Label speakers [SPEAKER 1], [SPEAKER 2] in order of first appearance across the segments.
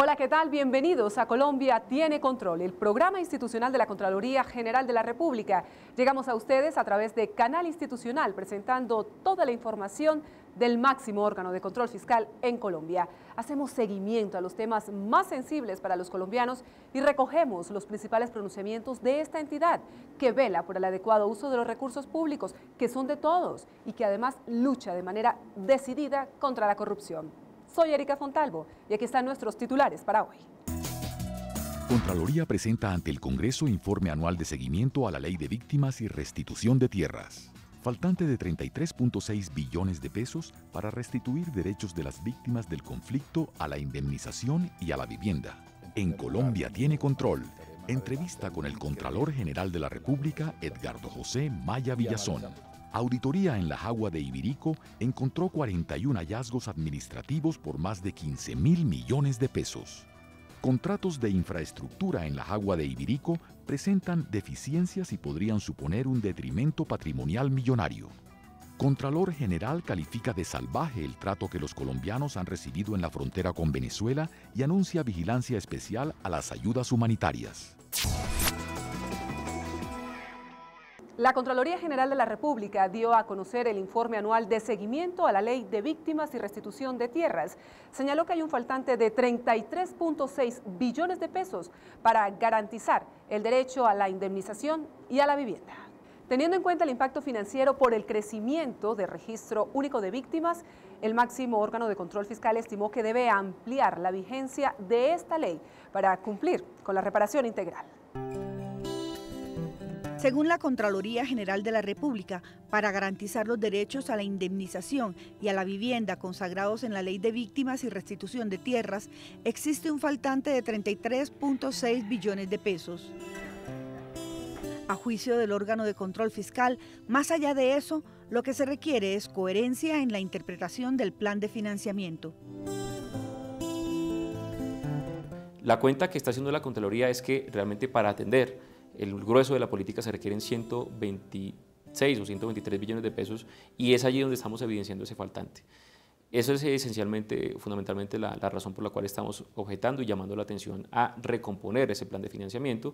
[SPEAKER 1] Hola, ¿qué tal? Bienvenidos a Colombia Tiene Control, el programa institucional de la Contraloría General de la República. Llegamos a ustedes a través de Canal Institucional, presentando toda la información del máximo órgano de control fiscal en Colombia. Hacemos seguimiento a los temas más sensibles para los colombianos y recogemos los principales pronunciamientos de esta entidad que vela por el adecuado uso de los recursos públicos, que son de todos y que además lucha de manera decidida contra la corrupción. Soy Erika Fontalvo y aquí están nuestros titulares para hoy.
[SPEAKER 2] Contraloría presenta ante el Congreso informe anual de seguimiento a la Ley de Víctimas y Restitución de Tierras. Faltante de 33.6 billones de pesos para restituir derechos de las víctimas del conflicto a la indemnización y a la vivienda. En Colombia Tiene Control. Entrevista con el Contralor General de la República, Edgardo José Maya Villazón. Auditoría en la Jagua de Ibirico encontró 41 hallazgos administrativos por más de 15.000 millones de pesos. Contratos de infraestructura en la Jagua de Ibirico presentan deficiencias y podrían suponer un detrimento patrimonial millonario. Contralor General califica de salvaje el trato que los colombianos han recibido en la frontera con Venezuela y anuncia vigilancia especial a las ayudas humanitarias.
[SPEAKER 1] La Contraloría General de la República dio a conocer el informe anual de seguimiento a la Ley de Víctimas y Restitución de Tierras. Señaló que hay un faltante de 33.6 billones de pesos para garantizar el derecho a la indemnización y a la vivienda. Teniendo en cuenta el impacto financiero por el crecimiento del Registro Único de Víctimas, el máximo órgano de control fiscal estimó que debe ampliar la vigencia de esta ley para cumplir con la reparación integral.
[SPEAKER 3] Según la Contraloría General de la República, para garantizar los derechos a la indemnización y a la vivienda consagrados en la Ley de Víctimas y Restitución de Tierras, existe un faltante de 33.6 billones de pesos. A juicio del órgano de control fiscal, más allá de eso, lo que se requiere es coherencia en la interpretación del plan de financiamiento.
[SPEAKER 4] La cuenta que está haciendo la Contraloría es que realmente para atender el grueso de la política se requieren 126 o 123 billones de pesos y es allí donde estamos evidenciando ese faltante. Eso es esencialmente, fundamentalmente la razón por la cual estamos objetando y llamando la atención a recomponer ese plan de financiamiento.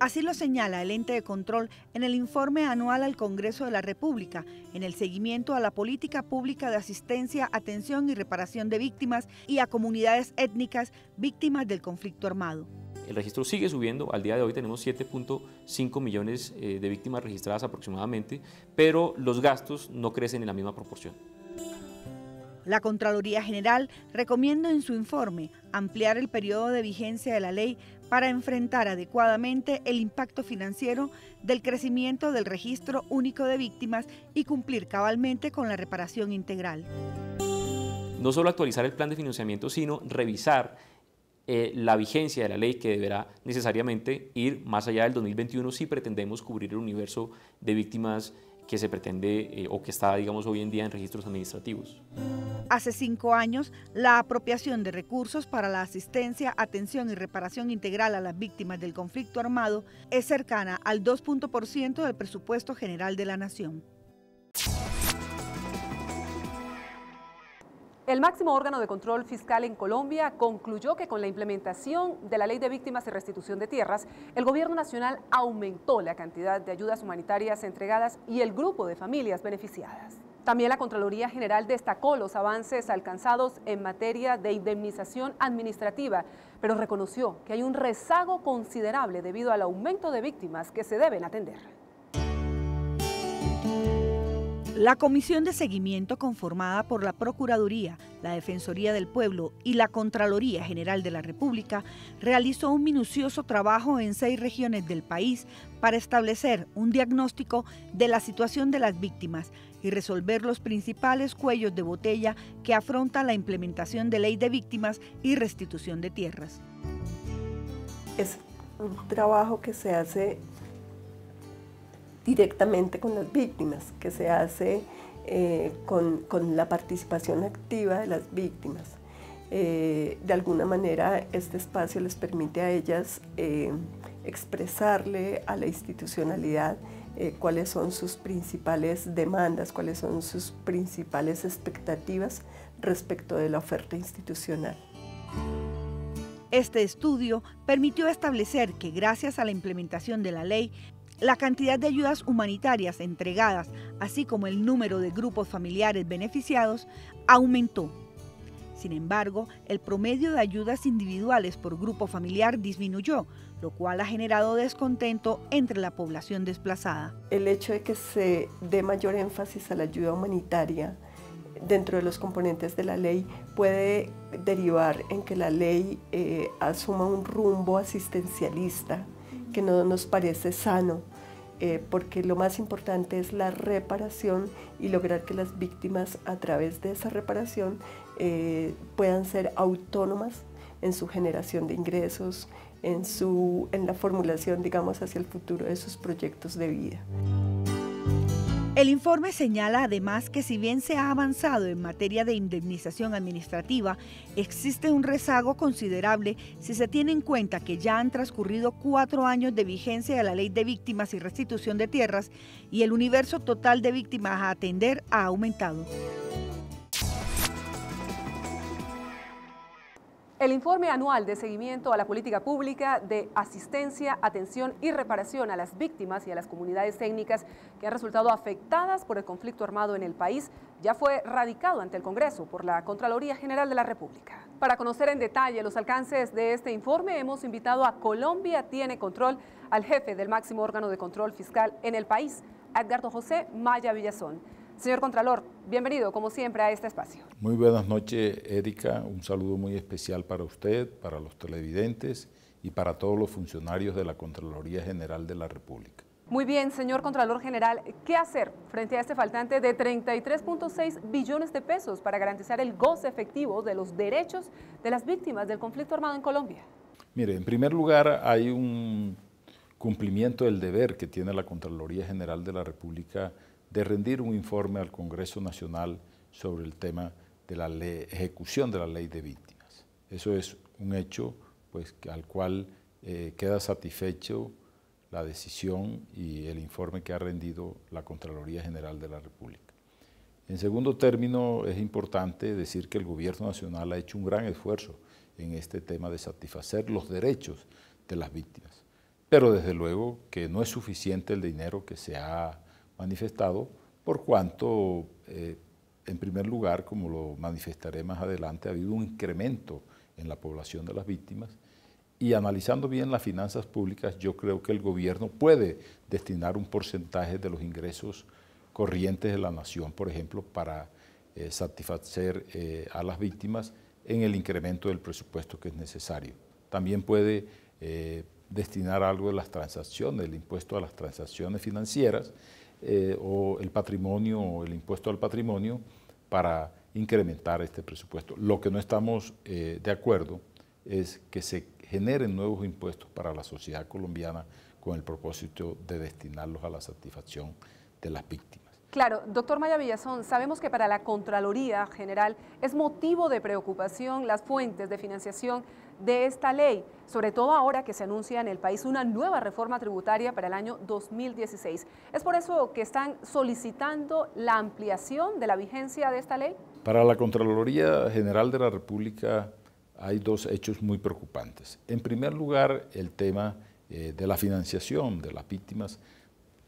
[SPEAKER 3] Así lo señala el ente de control en el informe anual al Congreso de la República, en el seguimiento a la política pública de asistencia, atención y reparación de víctimas y a comunidades étnicas víctimas del conflicto armado.
[SPEAKER 4] El registro sigue subiendo, al día de hoy tenemos 7.5 millones de víctimas registradas aproximadamente, pero los gastos no crecen en la misma proporción.
[SPEAKER 3] La Contraloría General recomienda en su informe ampliar el periodo de vigencia de la ley para enfrentar adecuadamente el impacto financiero del crecimiento del Registro Único de Víctimas y cumplir cabalmente con la reparación integral.
[SPEAKER 4] No solo actualizar el plan de financiamiento, sino revisar la vigencia de la ley, que deberá necesariamente ir más allá del 2021 si pretendemos cubrir el universo de víctimas que se pretende o que está, digamos, hoy en día en registros administrativos.
[SPEAKER 3] Hace 5 años, la apropiación de recursos para la asistencia, atención y reparación integral a las víctimas del conflicto armado es cercana al 2% del presupuesto general de la Nación.
[SPEAKER 1] El máximo órgano de control fiscal en Colombia concluyó que con la implementación de la Ley de Víctimas y Restitución de Tierras, el gobierno nacional aumentó la cantidad de ayudas humanitarias entregadas y el grupo de familias beneficiadas. También la Contraloría General destacó los avances alcanzados en materia de indemnización administrativa, pero reconoció que hay un rezago considerable debido al aumento de víctimas que se deben atender.
[SPEAKER 3] La Comisión de Seguimiento, conformada por la Procuraduría, la Defensoría del Pueblo y la Contraloría General de la República, realizó un minucioso trabajo en 6 regiones del país para establecer un diagnóstico de la situación de las víctimas y resolver los principales cuellos de botella que afronta la implementación de Ley de Víctimas y Restitución de Tierras.
[SPEAKER 5] Es un trabajo que se hace directamente con las víctimas, que se hace con la participación activa de las víctimas. De alguna manera este espacio les permite a ellas expresarle a la institucionalidad cuáles son sus principales demandas, cuáles son sus principales expectativas respecto de la oferta institucional.
[SPEAKER 3] Este estudio permitió establecer que gracias a la implementación de la ley, la cantidad de ayudas humanitarias entregadas, así como el número de grupos familiares beneficiados, aumentó. Sin embargo, el promedio de ayudas individuales por grupo familiar disminuyó, lo cual ha generado descontento entre la población desplazada.
[SPEAKER 5] El hecho de que se dé mayor énfasis a la ayuda humanitaria dentro de los componentes de la ley puede derivar en que la ley asuma un rumbo asistencialista que no nos parece sano, porque lo más importante es la reparación y lograr que las víctimas a través de esa reparación puedan ser autónomas en su generación de ingresos, en la formulación, digamos, hacia el futuro de sus proyectos de vida.
[SPEAKER 3] El informe señala además que si bien se ha avanzado en materia de indemnización administrativa, existe un rezago considerable si se tiene en cuenta que ya han transcurrido 4 años de vigencia de la Ley de Víctimas y Restitución de Tierras y el universo total de víctimas a atender ha aumentado.
[SPEAKER 1] El informe anual de seguimiento a la política pública de asistencia, atención y reparación a las víctimas y a las comunidades étnicas que han resultado afectadas por el conflicto armado en el país ya fue radicado ante el Congreso por la Contraloría General de la República. Para conocer en detalle los alcances de este informe, hemos invitado a Colombia Tiene Control al jefe del máximo órgano de control fiscal en el país, Edgardo José Maya Villazón. Señor Contralor, bienvenido como siempre a este espacio.
[SPEAKER 6] Muy buenas noches, Erika. Un saludo muy especial para usted, para los televidentes y para todos los funcionarios de la Contraloría General de la República.
[SPEAKER 1] Muy bien, señor Contralor General, ¿qué hacer frente a este faltante de 33.6 billones de pesos para garantizar el goce efectivo de los derechos de las víctimas del conflicto armado en Colombia?
[SPEAKER 6] Mire, en primer lugar hay un cumplimiento del deber que tiene la Contraloría General de la República de rendir un informe al Congreso Nacional sobre el tema de la ejecución de la Ley de Víctimas. Eso es un hecho pues, al cual queda satisfecho la decisión y el informe que ha rendido la Contraloría General de la República. En segundo término, es importante decir que el Gobierno Nacional ha hecho un gran esfuerzo en este tema de satisfacer los derechos de las víctimas, pero desde luego que no es suficiente el dinero que se ha manifestado, por cuanto, en primer lugar, como lo manifestaré más adelante, ha habido un incremento en la población de las víctimas y analizando bien las finanzas públicas, yo creo que el gobierno puede destinar un porcentaje de los ingresos corrientes de la nación, por ejemplo, para satisfacer a las víctimas en el incremento del presupuesto que es necesario. También puede destinar algo de las transacciones, el impuesto a las transacciones financieras, o el patrimonio o el impuesto al patrimonio para incrementar este presupuesto. Lo que no estamos de acuerdo es que se generen nuevos impuestos para la sociedad colombiana con el propósito de destinarlos a la satisfacción de las víctimas.
[SPEAKER 1] Claro, doctor Maya Villazón, sabemos que para la Contraloría General es motivo de preocupación las fuentes de financiación de esta ley, sobre todo ahora que se anuncia en el país una nueva reforma tributaria para el año 2016. ¿Es por eso que están solicitando la ampliación de la vigencia de esta ley?
[SPEAKER 6] Para la Contraloría General de la República hay 2 hechos muy preocupantes. En primer lugar, el tema de la financiación de las víctimas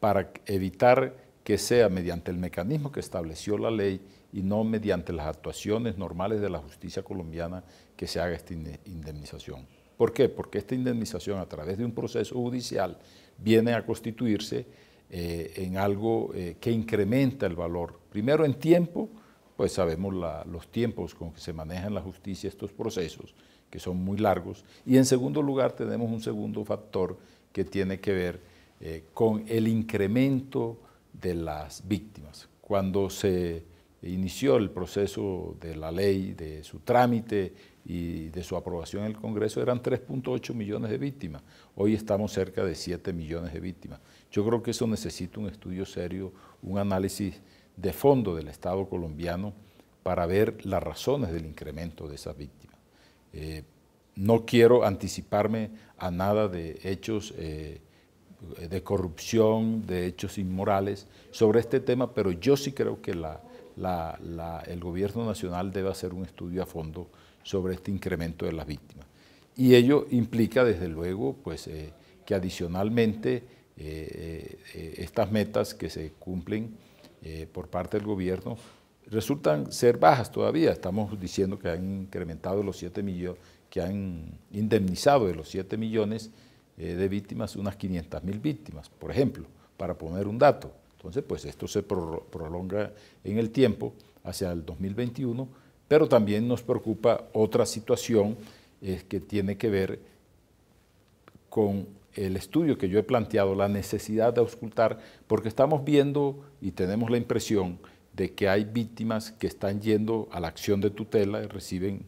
[SPEAKER 6] para evitar que sea mediante el mecanismo que estableció la ley y no mediante las actuaciones normales de la justicia colombiana que se haga esta indemnización. ¿Por qué? Porque esta indemnización a través de un proceso judicial viene a constituirse en algo que incrementa el valor. Primero en tiempo, pues sabemos los tiempos con que se manejan en la justicia estos procesos, que son muy largos. Y en segundo lugar tenemos un segundo factor que tiene que ver con el incremento de las víctimas. Cuando se inició el proceso de la ley, de su trámite y de su aprobación en el Congreso, eran 3.8 millones de víctimas. Hoy estamos cerca de 7 millones de víctimas. Yo creo que eso necesita un estudio serio, un análisis de fondo del Estado colombiano para ver las razones del incremento de esas víctimas. No quiero anticiparme a nada de hechos de corrupción, de hechos inmorales sobre este tema, pero yo sí creo que el Gobierno Nacional debe hacer un estudio a fondo sobre este incremento de las víctimas. Y ello implica, desde luego, pues, que adicionalmente estas metas que se cumplen por parte del gobierno resultan ser bajas todavía. Estamos diciendo que han incrementado los 7 millones, que han indemnizado de los 7 millones de víctimas unas 500.000 víctimas, por ejemplo, para poner un dato. Entonces, pues esto se prolonga en el tiempo hacia el 2021, pero también nos preocupa otra situación que tiene que ver con el estudio que yo he planteado, la necesidad de auscultar, porque estamos viendo y tenemos la impresión de que hay víctimas que están yendo a la acción de tutela, reciben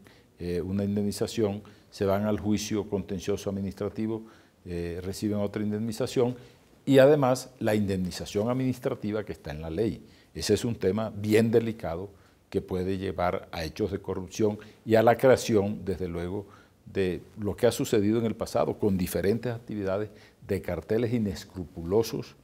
[SPEAKER 6] una indemnización, se van al juicio contencioso administrativo, reciben otra indemnización, y además la indemnización administrativa que está en la ley. Ese es un tema bien delicado que puede llevar a hechos de corrupción y a la creación, desde luego, de lo que ha sucedido en el pasado con diferentes actividades de carteles inescrupulosos,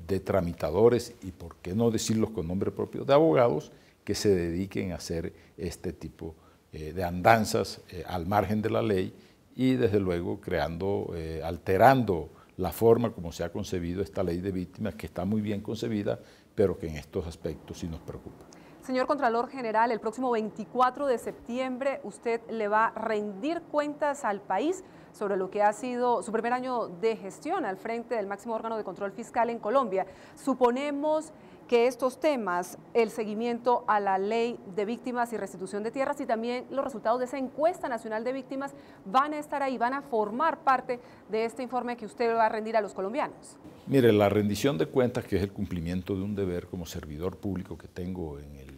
[SPEAKER 6] de tramitadores y, por qué no decirlos con nombre propio, de abogados que se dediquen a hacer este tipo de andanzas al margen de la ley y, desde luego, creando, alterando la forma como se ha concebido esta ley de víctimas, que está muy bien concebida, pero que en estos aspectos sí nos preocupa.
[SPEAKER 1] Señor Contralor General, el próximo 24 de septiembre usted le va a rendir cuentas al país sobre lo que ha sido su primer año de gestión al frente del máximo órgano de control fiscal en Colombia. Suponemos que estos temas, el seguimiento a la ley de víctimas y restitución de tierras y también los resultados de esa encuesta nacional de víctimas van a estar ahí, van a formar parte de este informe que usted va a rendir a los colombianos.
[SPEAKER 6] Mire, la rendición de cuentas, que es el cumplimiento de un deber como servidor público que tengo en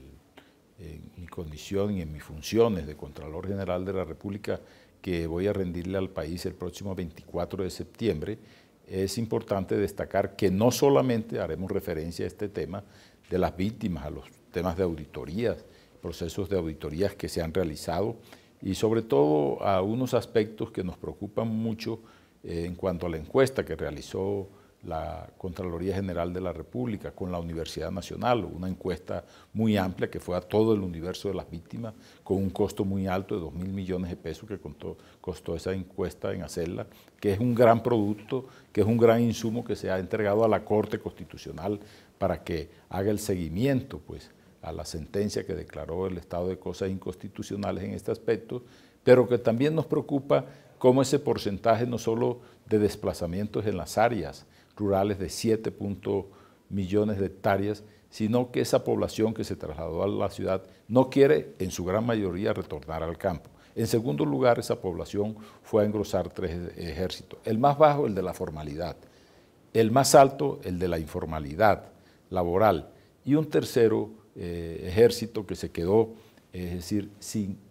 [SPEAKER 6] mi condición y en mis funciones de Contralor General de la República, que voy a rendirle al país el próximo 24 de septiembre, es importante destacar que no solamente haremos referencia a este tema de las víctimas, a los temas de auditorías, procesos de auditorías que se han realizado y sobre todo a unos aspectos que nos preocupan mucho en cuanto a la encuesta que realizó la Contraloría General de la República con la Universidad Nacional, una encuesta muy amplia que fue a todo el universo de las víctimas con un costo muy alto de 2.000 millones de pesos que costó esa encuesta en hacerla, que es un gran producto, que es un gran insumo que se ha entregado a la Corte Constitucional para que haga el seguimiento pues, a la sentencia que declaró el estado de cosas inconstitucionales en este aspecto, pero que también nos preocupa cómo ese porcentaje no solo de desplazamientos en las áreas rurales de 7 millones de hectáreas, sino que esa población que se trasladó a la ciudad no quiere, en su gran mayoría, retornar al campo. En segundo lugar, esa población fue a engrosar 3 ejércitos. El más bajo, el de la formalidad. El más alto, el de la informalidad laboral. Y un tercero ejército que se quedó, es decir,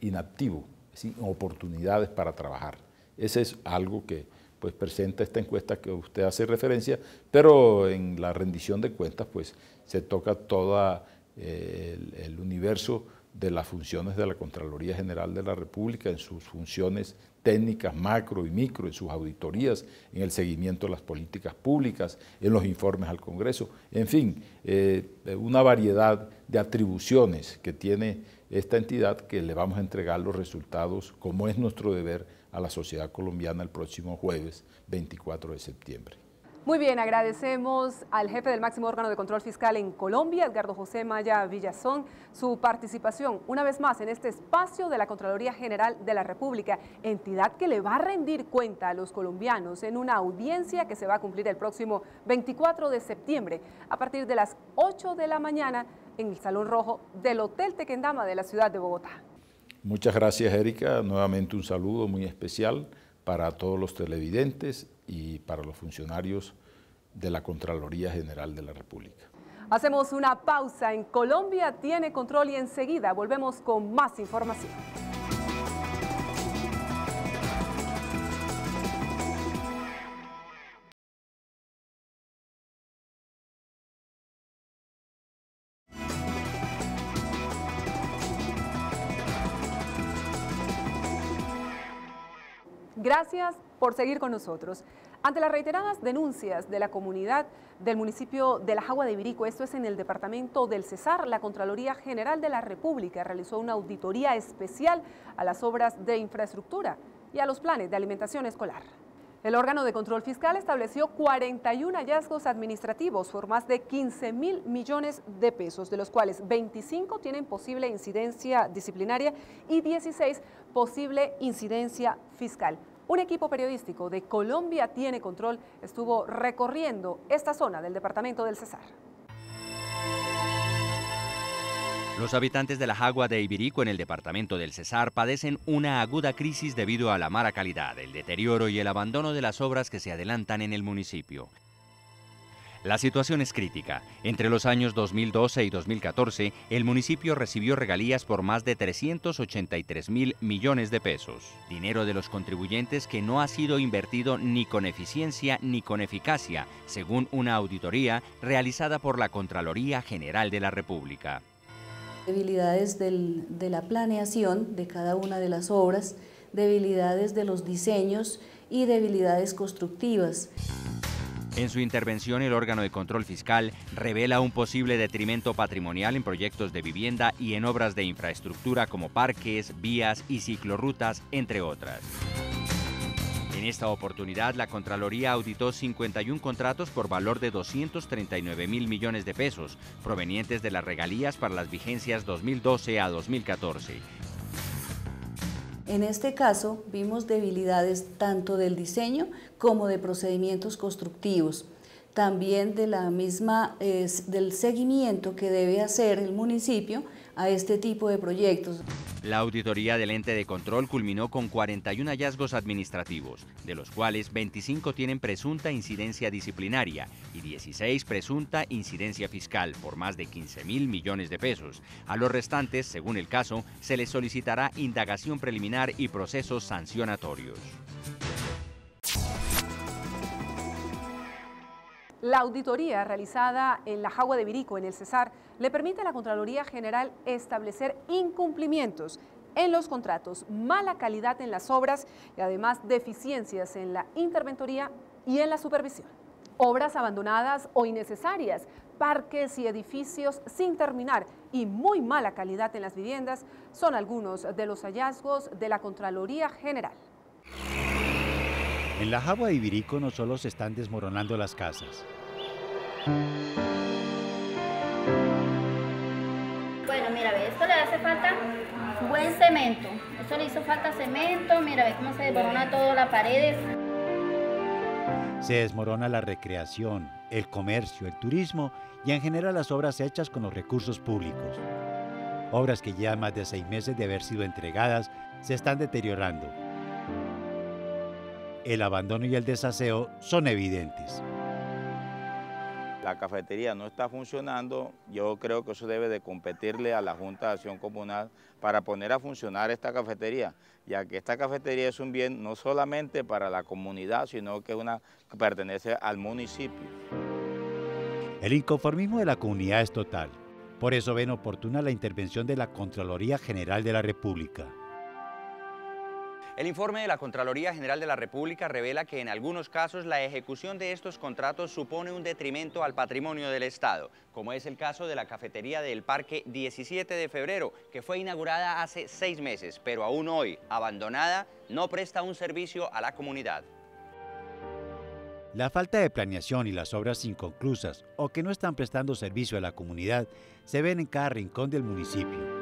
[SPEAKER 6] inactivo, sin oportunidades para trabajar. Ese es algo que pues presenta esta encuesta que usted hace referencia, pero en la rendición de cuentas pues se toca todo el universo de las funciones de la Contraloría General de la República en sus funciones técnicas macro y micro, en sus auditorías, en el seguimiento de las políticas públicas, en los informes al Congreso, en fin, una variedad de atribuciones que tiene esta entidad que le vamos a entregar los resultados, como es nuestro deber, a la sociedad colombiana el próximo jueves 24 de septiembre.
[SPEAKER 1] Muy bien, agradecemos al jefe del máximo órgano de control fiscal en Colombia, Edgardo José Maya Villazón, su participación una vez más en este espacio de la Contraloría General de la República, entidad que le va a rendir cuenta a los colombianos en una audiencia que se va a cumplir el próximo 24 de septiembre a partir de las 8 de la mañana en el Salón Rojo del Hotel Tequendama de la ciudad de Bogotá.
[SPEAKER 6] Muchas gracias, Erika. Nuevamente un saludo muy especial para todos los televidentes y para los funcionarios de la Contraloría General de la República.
[SPEAKER 1] Hacemos una pausa en Colombia Tiene Control y enseguida volvemos con más información. Gracias por seguir con nosotros. Ante las reiteradas denuncias de la comunidad del municipio de La Jagua de Ibirico, esto es en el departamento del Cesar, la Contraloría General de la República realizó una auditoría especial a las obras de infraestructura y a los planes de alimentación escolar. El órgano de control fiscal estableció 41 hallazgos administrativos por más de 15.000 millones de pesos, de los cuales 25 tienen posible incidencia disciplinaria y 16 posible incidencia fiscal. Un equipo periodístico de Colombia Tiene Control estuvo recorriendo esta zona del departamento del Cesar.
[SPEAKER 7] Los habitantes de La Jagua de Ibirico en el departamento del Cesar padecen una aguda crisis debido a la mala calidad, el deterioro y el abandono de las obras que se adelantan en el municipio. La situación es crítica. Entre los años 2012 y 2014, el municipio recibió regalías por más de 383.000 millones de pesos. Dinero de los contribuyentes que no ha sido invertido ni con eficiencia ni con eficacia, según una auditoría realizada por la Contraloría General de la República.
[SPEAKER 8] Debilidades de la planeación de cada una de las obras, debilidades de los diseños y debilidades constructivas.
[SPEAKER 7] En su intervención, el órgano de control fiscal revela un posible detrimento patrimonial en proyectos de vivienda y en obras de infraestructura como parques, vías y ciclorrutas, entre otras. En esta oportunidad, la Contraloría auditó 51 contratos por valor de 239.000 millones de pesos, provenientes de las regalías para las vigencias 2012 a 2014.
[SPEAKER 8] En este caso, vimos debilidades tanto del diseño como de procedimientos constructivos, también de la misma, del seguimiento que debe hacer el municipio a este tipo de proyectos.
[SPEAKER 7] La auditoría del ente de control culminó con 41 hallazgos administrativos, de los cuales 25 tienen presunta incidencia disciplinaria y 16 presunta incidencia fiscal por más de 15.000 millones de pesos. A los restantes, según el caso, se les solicitará indagación preliminar y procesos sancionatorios.
[SPEAKER 1] La auditoría realizada en La Jagua de Ibirico, en el Cesar, le permite a la Contraloría General establecer incumplimientos en los contratos, mala calidad en las obras y además deficiencias en la interventoría y en la supervisión. Obras abandonadas o innecesarias, parques y edificios sin terminar y muy mala calidad en las viviendas son algunos de los hallazgos de la Contraloría General.
[SPEAKER 9] En La Jagua de Ibirico no solo se están desmoronando las casas.
[SPEAKER 10] Bueno, mira, ve, esto le hace falta buen cemento. Esto le hizo falta cemento, mira, ve cómo se desmorona todas las paredes.
[SPEAKER 9] Se desmorona la recreación, el comercio, el turismo y en general las obras hechas con los recursos públicos. Obras que llevan más de 6 meses de haber sido entregadas se están deteriorando. El abandono y el desaseo son evidentes.
[SPEAKER 11] La cafetería no está funcionando, yo creo que eso debe de competirle a la Junta de Acción Comunal para poner a funcionar esta cafetería, ya que esta cafetería es un bien no solamente para la comunidad, sino que que pertenece al municipio.
[SPEAKER 9] El inconformismo de la comunidad es total, por eso ven oportuna la intervención de la Contraloría General de la República.
[SPEAKER 7] El informe de la Contraloría General de la República revela que en algunos casos la ejecución de estos contratos supone un detrimento al patrimonio del Estado, como es el caso de la cafetería del Parque 17 de febrero, que fue inaugurada hace 6 meses, pero aún hoy, abandonada, no presta un servicio a la comunidad.
[SPEAKER 9] La falta de planeación y las obras inconclusas o que no están prestando servicio a la comunidad se ven en cada rincón del municipio.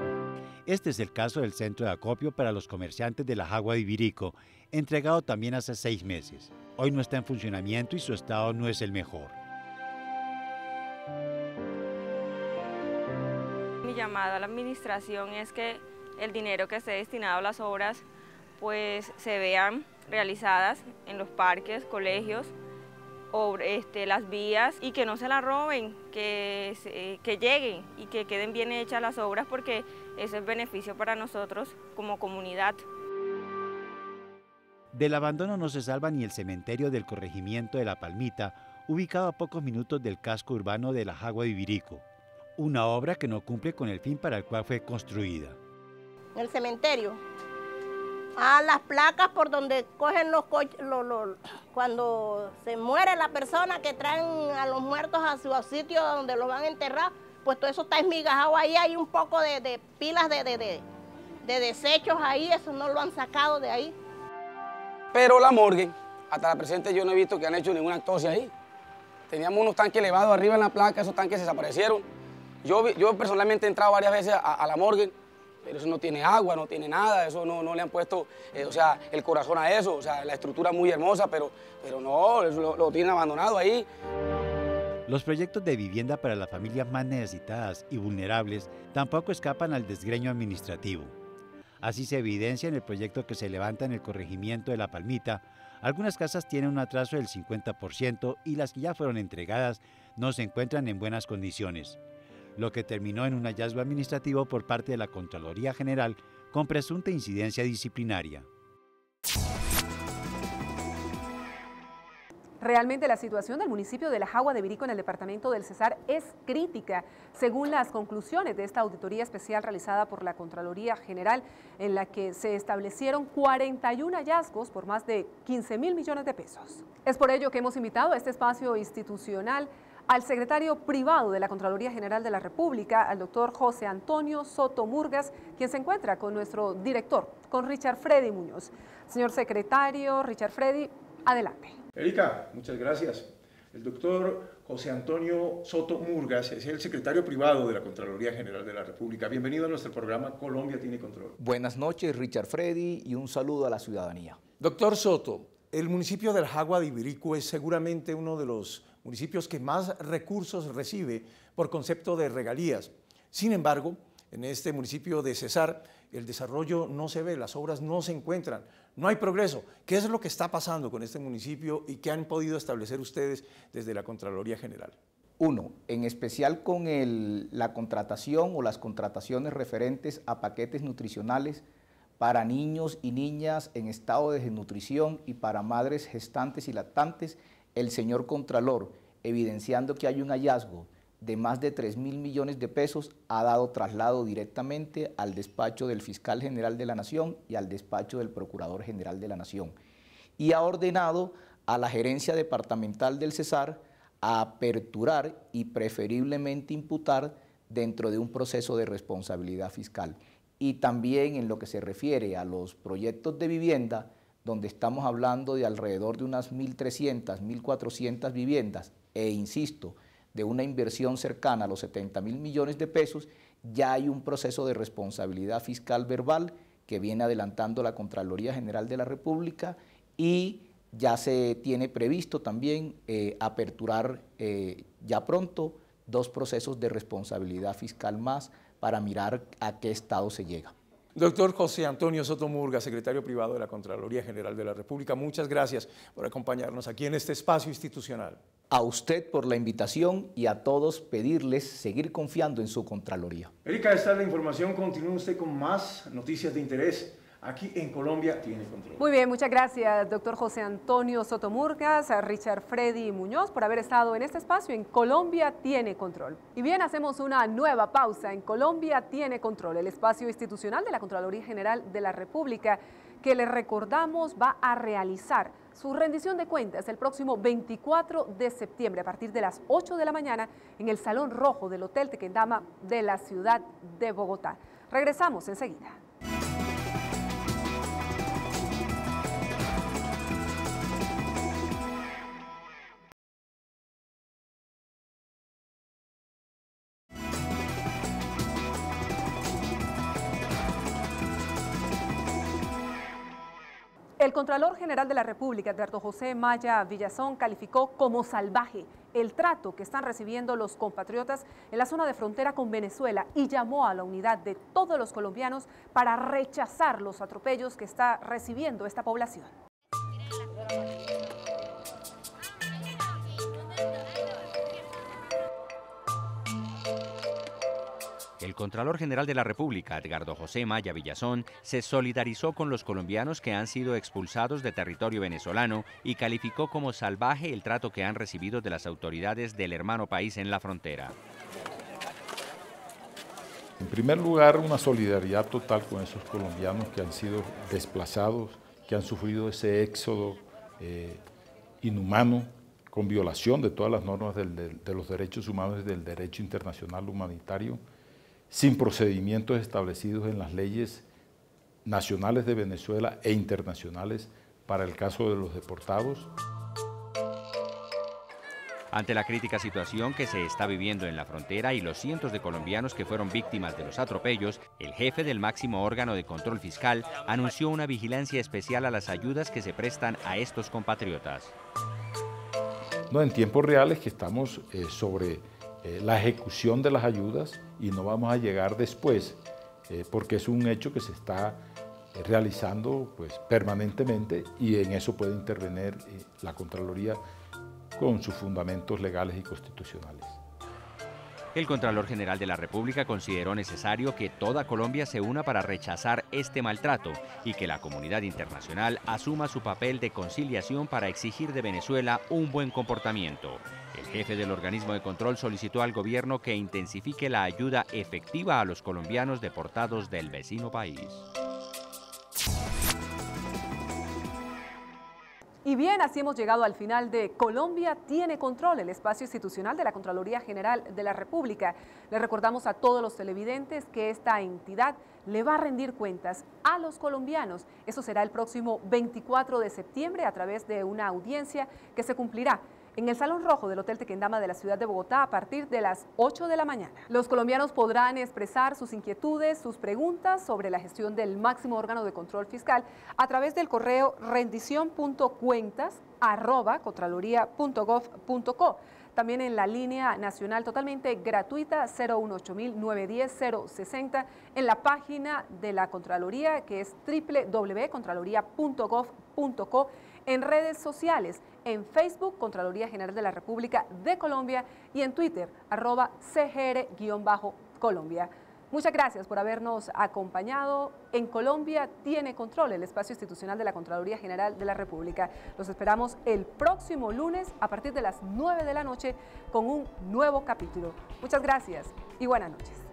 [SPEAKER 9] Este es el caso del centro de acopio para los comerciantes de La Jagua de Ibirico, entregado también hace 6 meses. Hoy no está en funcionamiento y su estado no es el mejor.
[SPEAKER 12] Mi llamado a la administración es que el dinero que esté destinado a las obras pues se vean realizadas en los parques, colegios, las vías y que no se las roben, que lleguen y que queden bien hechas las obras porque eso es beneficio para nosotros como comunidad.
[SPEAKER 9] Del abandono no se salva ni el cementerio del corregimiento de La Palmita, ubicado a pocos minutos del casco urbano de La Jagua de Ibirico, una obra que no cumple con el fin para el cual fue construida.
[SPEAKER 13] El cementerio a las placas por donde cogen los coches, cuando se muere la persona, que traen a los muertos a su sitio donde los van a enterrar, pues todo eso está esmigajado ahí, hay un poco de pilas de desechos ahí, eso no lo han sacado de ahí.
[SPEAKER 14] Pero la morgue, hasta la presente yo no he visto que han hecho ninguna autopsia ahí. Teníamos unos tanques elevados arriba en la placa, esos tanques desaparecieron. Yo personalmente he entrado varias veces a la morgue, pero eso no tiene agua, no tiene nada, eso no le han puesto, o sea, el corazón a eso, o sea, la estructura es muy hermosa, pero no, eso lo tienen abandonado ahí.
[SPEAKER 9] Los proyectos de vivienda para las familias más necesitadas y vulnerables tampoco escapan al desgreño administrativo. Así se evidencia en el proyecto que se levanta en el corregimiento de La Palmita. Algunas casas tienen un atraso del 50% y las que ya fueron entregadas no se encuentran en buenas condiciones, lo que terminó en un hallazgo administrativo por parte de la Contraloría General con presunta incidencia disciplinaria.
[SPEAKER 1] Realmente la situación del municipio de La Jagua de Ibirico en el departamento del Cesar es crítica, según las conclusiones de esta auditoría especial realizada por la Contraloría General, en la que se establecieron 41 hallazgos por más de 15.000 millones de pesos. Es por ello que hemos invitado a este espacio institucional al secretario privado de la Contraloría General de la República, al doctor José Antonio Soto Murgas, quien se encuentra con nuestro director, con Richard Freddy Muñoz. Señor secretario, Richard Freddy, adelante.
[SPEAKER 15] Erika, muchas gracias. El doctor José Antonio Soto Murgas es el secretario privado de la Contraloría General de la República. Bienvenido a nuestro programa Colombia tiene control.
[SPEAKER 16] Buenas noches, Richard Freddy, y un saludo a la ciudadanía.
[SPEAKER 15] Doctor Soto, el municipio de La Jagua de Ibirico es seguramente uno de los municipios que más recursos recibe por concepto de regalías. Sin embargo, en este municipio de Cesar, el desarrollo no se ve, las obras no se encuentran, no hay progreso. ¿Qué es lo que está pasando con este municipio y qué han podido establecer ustedes desde la Contraloría General?
[SPEAKER 16] Uno, en especial con la contratación o las contrataciones referentes a paquetes nutricionales para niños y niñas en estado de desnutrición y para madres gestantes y lactantes, el señor Contralor, evidenciando que hay un hallazgo de más de 3.000 millones de pesos, ha dado traslado directamente al despacho del Fiscal General de la Nación y al despacho del Procurador General de la Nación. Y ha ordenado a la Gerencia Departamental del Cesar a aperturar y preferiblemente imputar dentro de un proceso de responsabilidad fiscal. Y también en lo que se refiere a los proyectos de vivienda, donde estamos hablando de alrededor de unas 1.300, 1.400 viviendas, e insisto, de una inversión cercana a los 70.000 millones de pesos, ya hay un proceso de responsabilidad fiscal verbal que viene adelantando la Contraloría General de la República y ya se tiene previsto también aperturar ya pronto 2 procesos de responsabilidad fiscal más para mirar a qué estado se llega.
[SPEAKER 15] Doctor José Antonio Soto Murgas, secretario privado de la Contraloría General de la República, muchas gracias por acompañarnos aquí en este espacio institucional.
[SPEAKER 16] A usted por la invitación y a todos pedirles seguir confiando en su Contraloría.
[SPEAKER 15] Erika, esta es la información. Continúe usted con más noticias de interés. Aquí en Colombia tiene control.
[SPEAKER 1] Muy bien, muchas gracias, doctor José Antonio Soto Murgas, a Richard Freddy Muñoz por haber estado en este espacio en Colombia tiene control. Y bien, hacemos una nueva pausa en Colombia tiene control, el espacio institucional de la Contraloría General de la República, que les recordamos va a realizar su rendición de cuentas el próximo 24 de septiembre a partir de las 8 de la mañana en el Salón Rojo del Hotel Tequendama de la ciudad de Bogotá. Regresamos enseguida. El Contralor General de la República, Edgardo José Maya Villazón, calificó como salvaje el trato que están recibiendo los compatriotas en la zona de frontera con Venezuela y llamó a la unidad de todos los colombianos para rechazar los atropellos que está recibiendo esta población.
[SPEAKER 7] El Contralor General de la República, Edgardo José Maya Villazón, se solidarizó con los colombianos que han sido expulsados de territorio venezolano y calificó como salvaje el trato que han recibido de las autoridades del hermano país en la frontera.
[SPEAKER 6] En primer lugar, una solidaridad total con esos colombianos que han sido desplazados, que han sufrido ese éxodo inhumano, con violación de todas las normas de los derechos humanos y del derecho internacional humanitario, sin procedimientos establecidos en las leyes nacionales de Venezuela e internacionales para el caso de los deportados.
[SPEAKER 7] Ante la crítica situación que se está viviendo en la frontera y los cientos de colombianos que fueron víctimas de los atropellos, el jefe del máximo órgano de control fiscal anunció una vigilancia especial a las ayudas que se prestan a estos compatriotas.
[SPEAKER 6] No, en tiempos reales que estamos sobre la ejecución de las ayudas y no vamos a llegar después, porque es un hecho que se está realizando pues, permanentemente y en eso puede intervenir la Contraloría con sus fundamentos legales y constitucionales.
[SPEAKER 7] El Contralor General de la República consideró necesario que toda Colombia se una para rechazar este maltrato y que la comunidad internacional asuma su papel de conciliación para exigir de Venezuela un buen comportamiento. El jefe del organismo de control solicitó al gobierno que intensifique la ayuda efectiva a los colombianos deportados del vecino país.
[SPEAKER 1] Y bien, así hemos llegado al final de Colombia tiene control, el espacio institucional de la Contraloría General de la República. Le recordamos a todos los televidentes que esta entidad le va a rendir cuentas a los colombianos. Eso será el próximo 24 de septiembre a través de una audiencia que se cumplirá en el Salón Rojo del Hotel Tequendama de la ciudad de Bogotá a partir de las 8 de la mañana. Los colombianos podrán expresar sus inquietudes, sus preguntas sobre la gestión del máximo órgano de control fiscal a través del correo rendición.cuentas@contraloría.gov.co. También en la línea nacional totalmente gratuita 018-910-060 en la página de la Contraloría que es www.contraloría.gov.co, en redes sociales, en Facebook, Contraloría General de la República de Colombia y en Twitter, @cgr_Colombia. Muchas gracias por habernos acompañado en Colombia tiene control, el espacio institucional de la Contraloría General de la República. Los esperamos el próximo lunes a partir de las 9 de la noche con un nuevo capítulo. Muchas gracias y buenas noches.